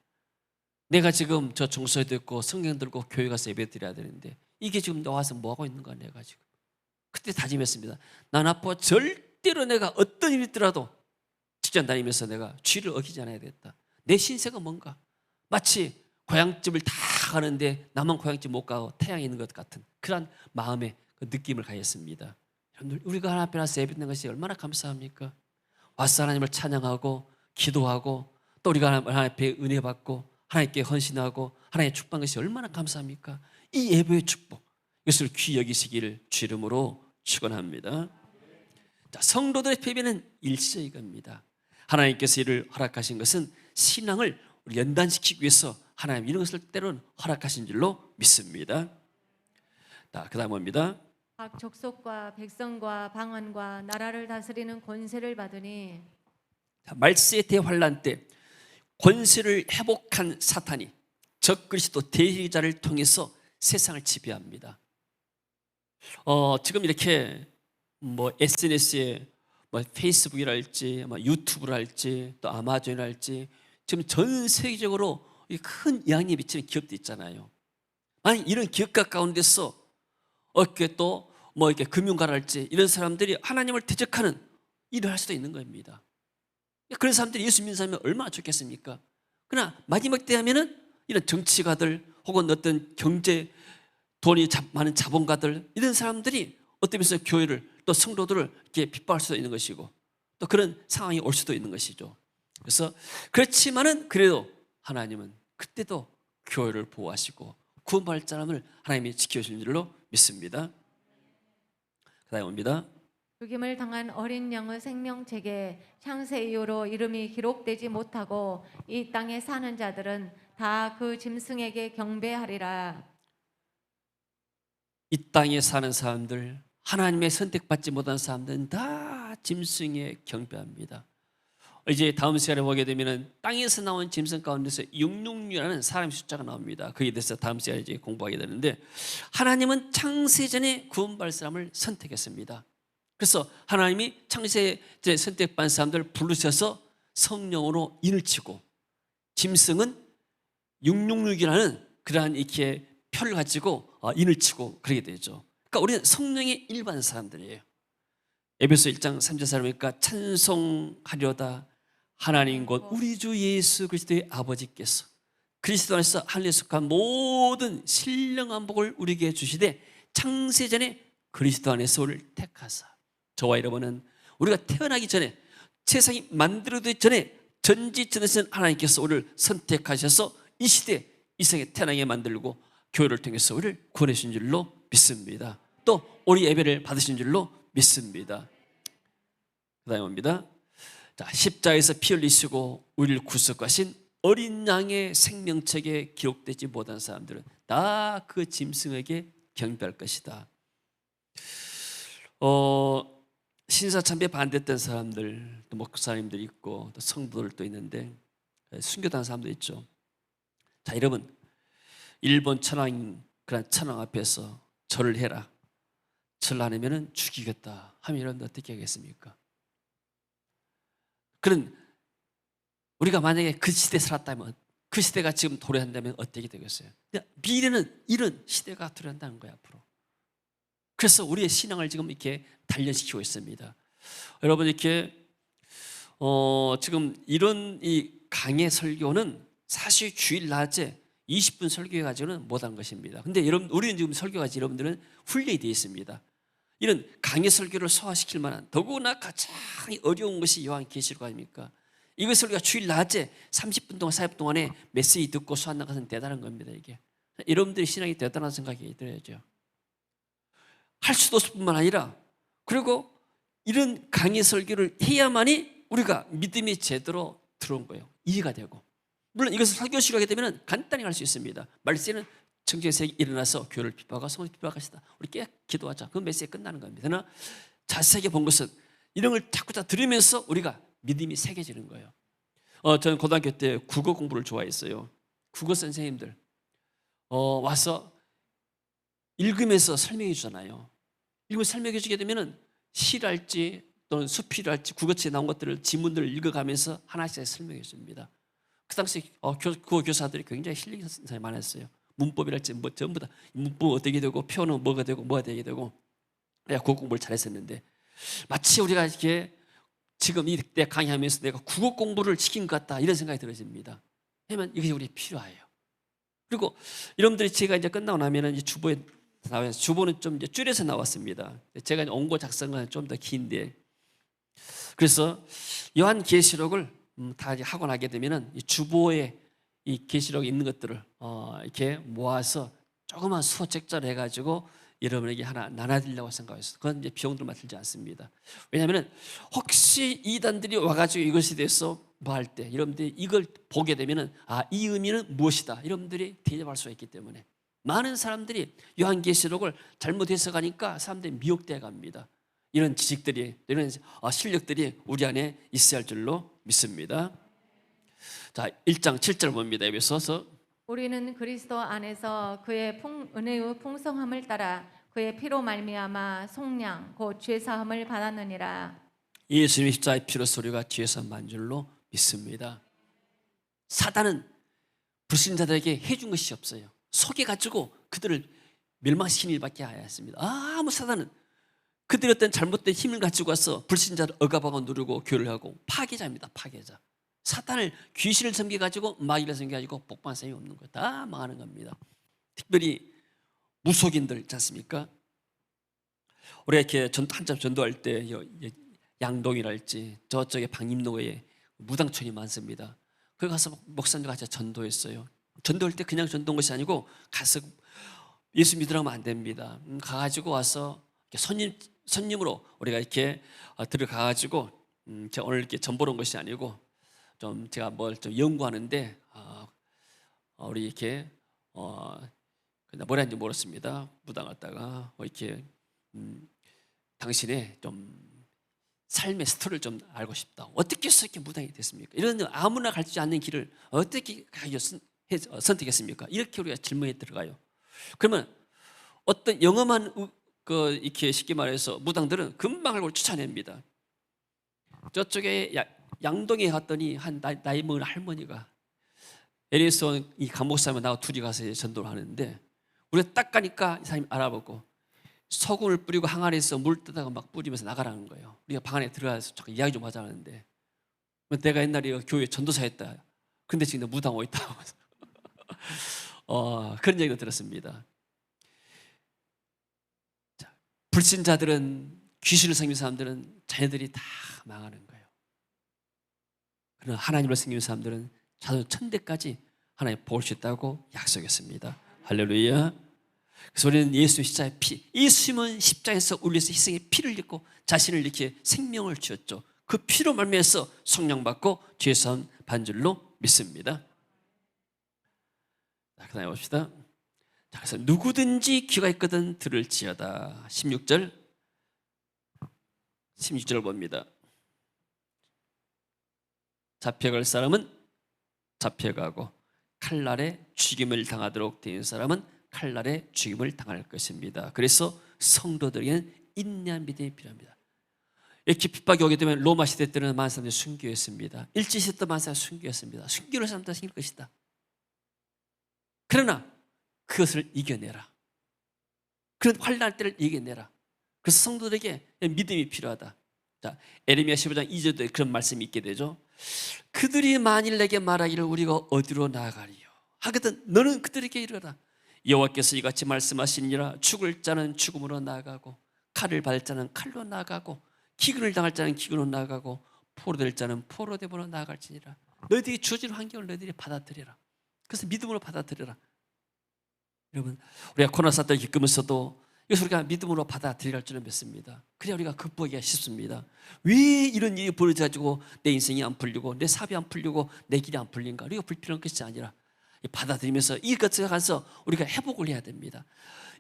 내가 지금 저 종소리 듣고 성경 들고 교회 가서 예배 드려야 되는데, 이게 지금 나와서 뭐 하고 있는 거야 내가 지금. 그때 다짐했습니다. 난 앞으로 절대로 내가 어떤 일이 있더라도 직장 다니면서 내가 주의를 어기지 않아야 되겠다. 내 신세가 뭔가, 마치 고향집을 다 가는데 나만 고향집 못 가고 태양이 있는 것 같은 그런 마음의 그 느낌을 가졌습니다. 여러분들, 우리가 하나님 앞에 나서 예배드리는 것이 얼마나 감사합니까? 와서 하나님을 찬양하고 기도하고 또 우리가 하나님 앞에 은혜 받고 하나님께 헌신하고 하나님의 축복한 것이 얼마나 감사합니까? 이 예배의 축복, 이것을 귀히 여기시기를 주 이름으로 축원합니다. 자, 성도들의 패배는 일시적인 겁니다. 하나님께서 이를 허락하신 것은 신앙을 우리 연단시키기 위해서 하나님 이런 것을 때로는 허락하신 줄로 믿습니다. 자, 그 다음 봅니다. 각 족속과 백성과 방언과 나라를 다스리는 권세를 받으니 자, 말세의 대환란 때 권세를 회복한 사탄이 적그리스도 대리자를 통해서 세상을 지배합니다. 지금 이렇게 뭐 SNS에 뭐 페이스북이랄지 뭐 유튜브랄지 또 아마존이랄지 지금 전 세계적으로 큰 영향이 미치는 기업도 있잖아요. 만약 이런 기업가 가운데서 어떻게 또 뭐 이렇게 금융가랄지 이런 사람들이 하나님을 대적하는 일을 할 수도 있는 겁니다. 그런 사람들이 예수 믿는 사람이 얼마나 좋겠습니까? 그러나 마지막 때 하면은 이런 정치가들 혹은 어떤 경제 돈이 많은 자본가들 이런 사람들이 어떤 면에서 교회를 또 성도들을 이렇게 핍박할 수도 있는 것이고 또 그런 상황이 올 수도 있는 것이죠. 그래서 그렇지만은 그래도 하나님은 그때도 교회를 보호하시고 구원받을 사람을 하나님이 지켜주신 줄로 믿습니다. 그 다음에 옵니다. 죽임을 당한 어린 양의 생명책에 창세 이후로 이름이 기록되지 못하고 이 땅에 사는 자들은 다 그 짐승에게 경배하리라. 이 땅에 사는 사람들, 하나님의 선택받지 못한 사람들은 다 짐승에 경배합니다. 이제 다음 시간에 보게 되면은 땅에서 나온 짐승 가운데서 666이라는 사람 숫자가 나옵니다. 거기에 대해서 다음 시간에 이제 공부하게 되는데 하나님은 창세전에 구원받을 사람을 선택했습니다. 그래서 하나님이 창세전에 선택받은 사람들을 부르셔서 성령으로 인을 치고 짐승은 666이라는 그러한 이렇게 표를 가지고 인을 치고 그러게 되죠. 그러니까 우리는 성령의 일반 사람들이에요. 에베소 1장 3절 사람이니까 찬송하려다 하나님 곧 우리 주 예수 그리스도의 아버지께서 그리스도 안에서 하늘에 속한 모든 신령한 복을 우리에게 주시되 창세전에 그리스도 안에서 우리를 택하사 저와 여러분은 우리가 태어나기 전에 세상이 만들어지기 전에 전지전에서 하나님께서 우리를 선택하셔서 이 시대 이 세상에 태어나게 만들고 교회를 통해서 우리를 구원해 주신 줄로 믿습니다. 또 우리 예배를 받으신 줄로 믿습니다. 그 다음에 옵니다. 자, 십자가에서 피 흘리시고 우리를 구속하신 어린 양의 생명책에 기록되지 못한 사람들은 다 그 짐승에게 경배할 것이다. 신사참배에 반대했던 사람들, 또 목사님들 있고 또 성도들도 있는데 순교당한 사람도 있죠. 자, 여러분, 일본 천황 그런 천황 앞에서 절을 해라. 절 안 하면은 죽이겠다 하면 여러분들 어떻게 하겠습니까? 그런 우리가 만약에 그 시대에 살았다면 그 시대가 지금 도래한다면 어떻게 되겠어요? 미래는 이런 시대가 도래한다는 거예요 앞으로. 그래서 우리의 신앙을 지금 이렇게 단련시키고 있습니다. 여러분 이렇게 지금 이런 이 강의 설교는 사실 주일 낮에 20분 설교해 가지고는 못한 것입니다. 근데 여러분 우리는 지금 설교가지 여러분들은 훈련이 되어 있습니다. 이런 강의 설교를 소화시킬 만한 더구나 가장 어려운 것이 요한계시록 아닙니까? 이것을 우리가 주일 낮에 30분 동안 40분 동안에 메시지 듣고 소화한다는 것은 대단한 겁니다. 이게 여러분들의 신앙이 대단한 생각이 들어야죠. 할 수도 없을 뿐만 아니라 그리고 이런 강의 설교를 해야만이 우리가 믿음이 제대로 들어온 거예요. 이해가 되고 물론 이것을 설교식으로 하게 되면 간단히 할 수 있습니다. 말세는 정죄에서 일어나서 교회를 핍박하고 성을 핍박하시다. 우리 깨 기도하자. 그건 메시지 끝나는 겁니다. 그러나 자세하게 본 것은 이런 걸 자꾸 다 들으면서 우리가 믿음이 새겨지는 거예요. 저는 고등학교 때 국어 공부를 좋아했어요. 국어 선생님들 와서 읽으면서 설명해 주잖아요. 읽으면서 설명해 주게 되면 시랄지 또는 수필할지 국어책에 나온 것들을 지문들을 읽어가면서 하나씩 설명해 줍니다. 그 당시 국어 교사들이 굉장히 힐링 사람이 많았어요. 문법이랄지 뭐 전부 다 문법 어떻게 되고 표현은 뭐가 되고 뭐가 되게 되고 내가 국어 공부를 잘했었는데 마치 우리가 이렇게 지금 이때 강의하면서 내가 국어 공부를 시킨 것 같다 이런 생각이 들어집니다. 왜냐하면 이것이 우리 필요해요. 그리고 여러분들이 제가 이제 끝나고 나면은 이제 주보에 나와서 주보는 좀 이제 줄여서 나왔습니다. 제가 원고 작성은 좀 더 긴데, 그래서 요한계시록을 다 이제 하고 나게 되면은 이 주보에 이 계시록에 있는 것들을 이렇게 모아서 조그만 수호책자로 해가지고 여러분에게 하나 나눠드리려고 생각했어요. 그건 이제 비용들만 들지 않습니다. 왜냐하면 혹시 이단들이 와가지고 이것에 대해서 뭐 할 때 여러분들이 이걸 보게 되면은 이 의미는 무엇이다 여러분들이 대답할 수가 있기 때문에 많은 사람들이 요한계시록을 잘못 해석하니까 사람들이 미혹되어 갑니다. 이런 지식들이, 이런 실력들이 우리 안에 있어야 할 줄로 믿습니다. 자, 1장 7절 봅니다. 에베소서. 우리는 그리스도 안에서 그의 은혜의 풍성함을 따라 그의 피로 말미암아 속량 곧 죄사함을 받았느니라. 예수님의 십자가의 피로써 우리가 죄에서 만 줄로 믿습니다. 사단은 불신자들에게 해준 것이 없어요. 속여가지고 그들을 멸망시키는 일밖에 하였습니다. 아무 사단은 그들이 어떤 잘못된 힘을 가지고 와서 불신자를 억압하고 누르고 교를 하고 파괴자입니다. 파괴자. 사탄을 귀신을 섬겨가지고 마귀를 섬겨가지고 복받는 사람이 없는 거예요. 다 망하는 겁니다. 특별히 무속인들 있지 않습니까? 우리가 이렇게 한참 전도할 때 양동이랄지 저쪽에 방임로에 무당촌이 많습니다. 거기 가서 목사님과 같이 전도했어요. 전도할 때 그냥 전도한 것이 아니고 가서 예수 믿으라면 안 됩니다. 가가지고 와서 손님으로 우리가 이렇게 들어가가지고 제가 오늘 이렇게 전보러 온 것이 아니고 좀 제가 뭘 좀 연구하는데 우리 이렇게 뭐라 했는지 모르겠습니다. 무당 갔다가 이렇게 당신의 좀 삶의 스토리를 좀 알고 싶다. 어떻게 해서 이렇게 무당이 됐습니까? 이런 아무나 가르치지 않는 길을 어떻게 선택했습니까? 이렇게 우리가 질문에 들어가요. 그러면 어떤 영험한 이렇게 쉽게 말해서 무당들은 금방 알고 쫓아냅니다. 저쪽에 양동에 갔더니 한 나이 먹은 할머니가 LA에서 이 감목사님과 나하고 둘이 가서 전도를 하는데 우리가 딱 가니까 이 사람이 알아보고 소금을 뿌리고 항아리에서 물 뜨다가 막 뿌리면서 나가라는 거예요. 우리가 방 안에 들어가서 잠깐 이야기 좀 하자는데 내가 옛날에 교회 전도사였다. 근데 지금 무당 오고 있다고 그런 얘기도 들었습니다. 자, 불신자들은 귀신을 섬기는 사람들은 자녀들이 다 망하는 거예요. 그러나 하나님을 섬기는 사람들은 자손 천대까지 하나님 볼 수 있다고 약속했습니다. 할렐루야. 그래서 우리는 예수의 십자가의 피, 예수님은 십자가에서 우리 위해서 희생의 피를 흘리고 자신을 이렇게 생명을 주었죠. 그 피로 말미암아서 성령받고 죄사함 받은 줄로 믿습니다. 자, 그다음에 봅시다. 자, 그래서 누구든지 귀가 있거든 들을지어다. 16절 봅니다. 잡혀갈 사람은 잡혀가고 칼날에 죽임을 당하도록 된 사람은 칼날에 죽임을 당할 것입니다. 그래서 성도들에게는 인내한 믿음이 필요합니다. 이렇게 핍박이 오게 되면 로마 시대 때는 많은 사람들이 순교했습니다. 일제시대 때 많은 사람들이 순교했습니다. 순교를 사람들 생길 것이다. 그러나 그것을 이겨내라. 그런 환난할 때를 이겨내라. 그래서 성도들에게 믿음이 필요하다. 자, 에레미야 15장 2절에 그런 말씀이 있게 되죠. 그들이 만일 내게 말하기를 우리가 어디로 나아가리요 하거든 너는 그들에게 이르라. 여호와께서 이같이 말씀하시니라. 죽을 자는 죽음으로 나아가고 칼을 받을 자는 칼로 나아가고 기근을 당할 자는 기근으로 나아가고 포로될 자는 포로됨으로 나아갈지니라. 너희들이 주어진 환경을 너희들이 받아들여라. 그래서 믿음으로 받아들여라. 여러분, 우리가 코로나 사태를 겪으면서도 이것을 우리가 믿음으로 받아들여야 할 줄은 믿습니다. 그래야 우리가 극복하기가 쉽습니다. 왜 이런 일이 벌어져가지고 내 인생이 안 풀리고 내 사업이 안 풀리고 내 길이 안 풀린가? 우리가 불필요한 것이 아니라 받아들이면서 이것을 가서 우리가 회복을 해야 됩니다.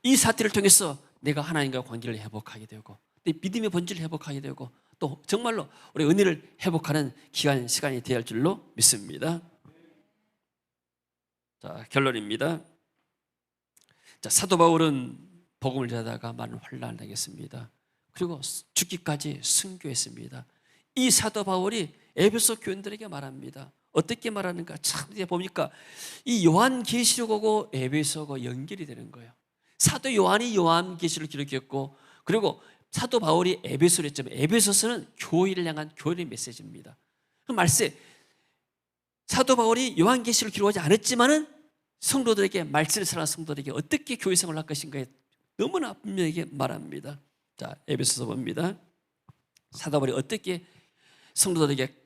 이 사태를 통해서 내가 하나님과 관계를 회복하게 되고 내 믿음의 본질을 회복하게 되고 또 정말로 우리 은혜를 회복하는 시간이 되어야 할 줄로 믿습니다. 자, 결론입니다. 자, 사도 바울은 복음을 전하다가 많은 환난을 당했습니다. 그리고 죽기까지 순교했습니다. 이 사도 바울이 에베소 교인들에게 말합니다. 어떻게 말하는가? 참 보니까 이 요한계시록하고 에베소가 연결이 되는 거예요. 사도 요한이 요한계시록을 기록했고 그리고 사도 바울이 에베소를 했지만 에베소서는 교회를 향한 교회의 메시지입니다. 그 말세 사도 바울이 요한계시록을 기록하지 않았지만은 성도들에게 말씀을 사랑하는 성도들에게 어떻게 교회 생활을 할 것인가에 너무나 분명하게 말합니다. 자, 에베소서 봅니다. 사도 바울이 어떻게 성도들에게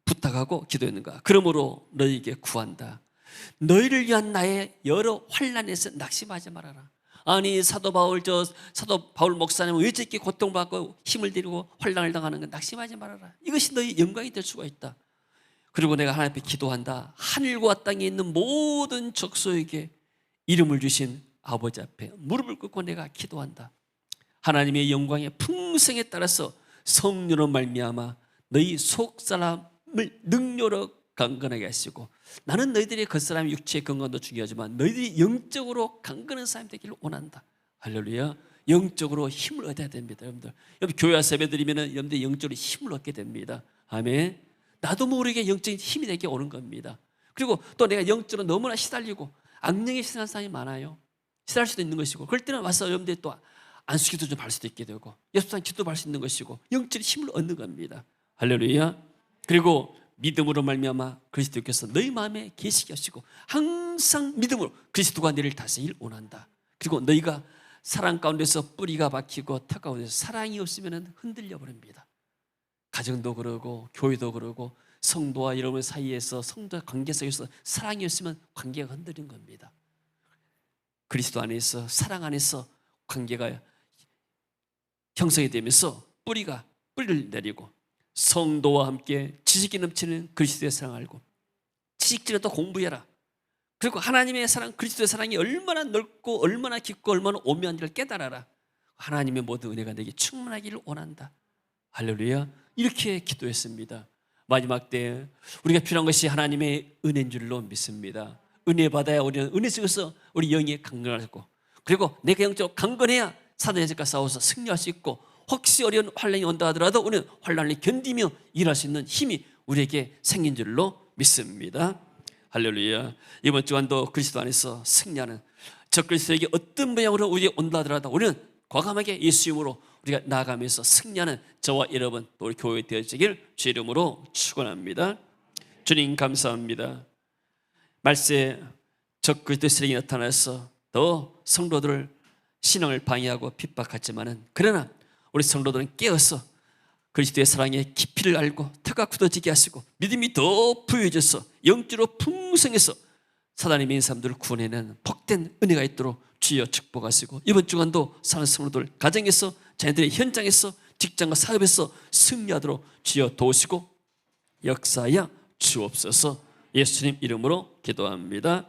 부탁하고 기도했는가. 그러므로 너희에게 구한다. 너희를 위한 나의 여러 환난에서 낙심하지 말아라. 아니 사도 바울 목사님은 왜 저렇게 고통받고 힘을 들이고 환난을 당하는 건 낙심하지 말아라. 이것이 너희 영광이 될 수가 있다. 그리고 내가 하나님 앞에 기도한다. 하늘과 땅에 있는 모든 족속에게 이름을 주신 아버지 앞에 무릎을 꿇고 내가 기도한다. 하나님의 영광의 풍성에 따라서 성령으로 말미암아 너희 속사람을 능력으로 강건하게 하시고, 나는 너희들의 겉사람 육체의 건강도 중요하지만 너희들이 영적으로 강건한 사람이 되기를 원한다. 할렐루야. 영적으로 힘을 얻어야 됩니다. 여러분들 교회 와서 예배드리면 여러분들 영적으로 힘을 얻게 됩니다. 아멘. 나도 모르게 영적인 힘이 내게 오는 겁니다. 그리고 또 내가 영적으로 너무나 시달리고 악령에 시달리는 사람이 많아요. 시달릴 수도 있는 것이고, 그럴 때는 와서 여러분들이 또 안수기도 좀 할 수도 있게 되고 예수님 기도도 할 수 있는 것이고 영적인 힘을 얻는 겁니다. 할렐루야. 그리고 믿음으로 말미암아 그리스도께서 너희 마음에 계시게 하시고, 항상 믿음으로 그리스도가 너를 다스리길 원한다. 그리고 너희가 사랑 가운데서 뿌리가 박히고 터 가운데서 사랑이 없으면 흔들려 버립니다. 가정도 그러고 교회도 그러고 성도와 여러분 사이에서 성도와 관계 속에서 사랑이 없으면 관계가 흔들린 겁니다. 그리스도 안에서 사랑 안에서 관계가 형성이 되면서 뿌리를 내리고 성도와 함께 지식이 넘치는 그리스도의 사랑을 알고 지식질에도 공부해라. 그리고 하나님의 사랑, 그리스도의 사랑이 얼마나 넓고 얼마나 깊고 얼마나 오묘한지를 깨달아라. 하나님의 모든 은혜가 내게 충만하기를 원한다. 할렐루야. 이렇게 기도했습니다. 마지막 때 우리가 필요한 것이 하나님의 은혜인 줄로 믿습니다. 은혜 받아야 우리는 은혜 속에서 우리 영이 강건하고, 그리고 내가 영적으로 강건해야 사단의 적과 싸워서 승리할 수 있고, 혹시 어려운 환난이 온다 하더라도 우리는 환난을 견디며 일할 수 있는 힘이 우리에게 생긴 줄로 믿습니다. 할렐루야. 이번 주간도 그리스도 안에서 승리하는 저 그리스도에게 어떤 모양으로 우리에게 온다 하더라도 우리는 과감하게 예수 이름으로 우리가 나아가면서 승리하는 저와 여러분 또 우리 교회 되어지길 주 이름으로 축원합니다. 주님 감사합니다. 말세에 저 그리스도의 세력이 나타나서 더 성도들을 신앙을 방해하고 핍박하지만은, 그러나 우리 성도들은 깨어서 그리스도의 사랑의 깊이를 알고 터가 굳어지게 하시고 믿음이 더 부유해져서 영적으로 풍성해서 사단의 미인 사람들을 구원해내는 복된 은혜가 있도록 주여 축복하시고, 이번 주간도 사는 성도들 가정에서 자녀들의 현장에서 직장과 사업에서 승리하도록 주여 도우시고 역사하여 주옵소서. 예수님 이름으로 기도합니다.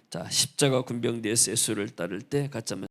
자, 십자가 군병대에서 예수를 따를 때 같이 한번